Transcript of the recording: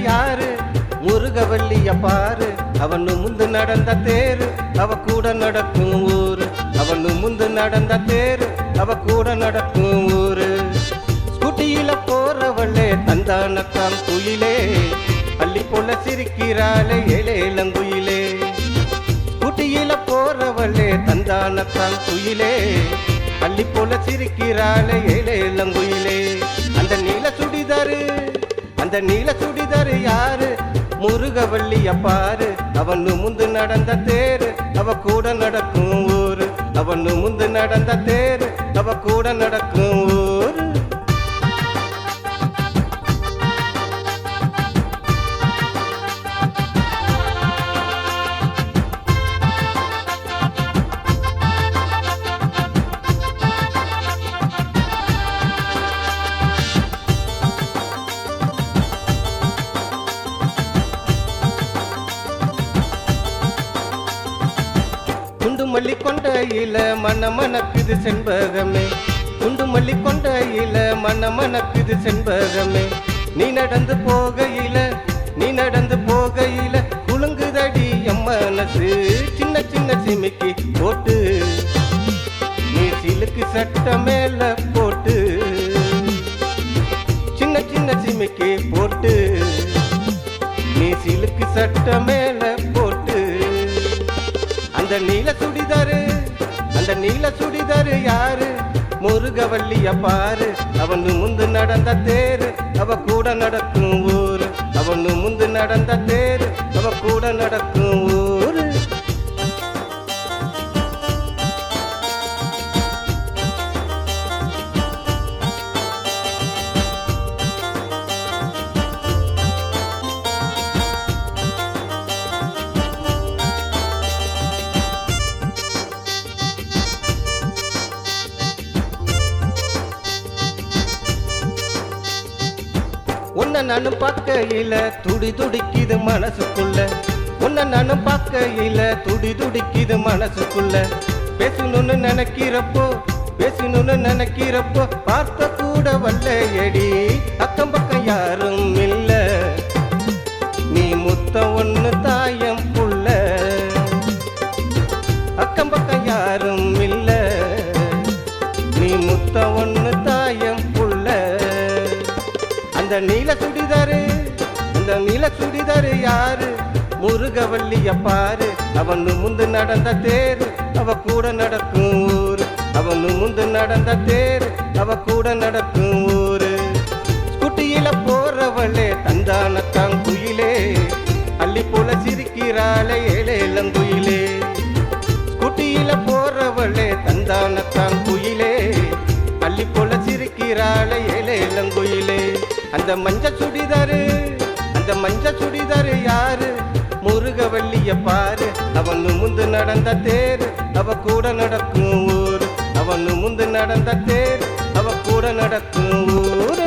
யாரு முருகவள்ளிய பாரு. அவனு முந்து நடந்த தேரு அவ கூட நடக்கும் ஊரு. அவனு முந்து நடந்த தேரு அவ கூட நடக்கும் ஊரு. ஸ்கூட்டியில போறவளே தந்தானக்காம் குயிலே, அள்ளி போல சிரிக்கிறாளே ஏழேலங்குயிலே. ஸ்கூட்டியில போறவளே தந்தானக்காம் குயிலே, அள்ளி போல சிரிக்கிறாளே ஏழேலங்குயிலே. அந்த நீல சுடிதாரு அந்த நீல சுடிதாரு யாரு முருகவள்ளிய பாரு. அவனு முந்து நடந்த தேரு அவ கூட நடக்கும் ஊரு. அவனு முந்து நடந்த தேரு அவ கூட நடக்கும் ஊரு. குண்டுமல்லி கொண்டையில மணமணக்குது செண்பகமே, குண்டுமல்லி கொண்டையில மணமணக்குது செண்பகமே. நீ நடந்து போகையில குலுங்குதடி எம் மனசு. சின்ன சின்ன சிமிக்கி போட்டு நீ சிலுக்கு சட்ட மேல போட்டு, சின்ன சின்ன சிமிக்கி போட்டு நீ சிலுக்கு சட்ட மேல போட்டு. அந்த நீல சுடிதாரு யாரு முருகவள்ளிய பாரு. அவனு முந்து நடந்த தேரு அவ கூட நடக்கும் ஊரு. அவனு முந்து நடந்த தேரு அவ கூட நடக்கும் ஊரு. உன்ன நானும் பார்க்கையில துடி துடிக்குது மனசுக்குள்ள. உன்ன நானும் பார்க்கையில துடி துடிக்குது மனசுக்குள்ள. பேசணும்னு நினைக்கிறப்போ பார்த்த கூட வல்லையடி. அக்கம் பக்கம் யாரும் இல்ல, நீ முத்த ஒண்ணு தாயம் புள்ள. அக்கம் பக்கம் யாரும் இல்ல, நீ முத்த ஒண்ணு தாயம் புள்ள. அந்த நீல சுடிதாரு யாரு முருகவள்ளிய பாரு. அவனு முந்து நடந்த தேரு அவ கூட நடக்கும் ஊரு. அவனு முந்து நடந்த தேரு அவ கூட நடக்கும் ஊரு. ஸ்கூட்டியில போறவளே தந்தானக்காம் குயிலே, அள்ளி போல சிரிக்கிறாளே ஏழேலங்குயிலே. ஸ்கூட்டியில போறவளே தந்தானக்காம் குயிலே, அள்ளி போல சிரிக்கிறாளே ஏழேலங்குயிலே. அந்த மஞ்ச சுடிதாரு யாரு முருகவள்ளிய பாரு. அவனு முந்து நடந்த தேரு அவ கூட நடக்கும் ஊரு. அவனு முந்து நடந்த தேரு அவ கூட நடக்கும் ஊரு.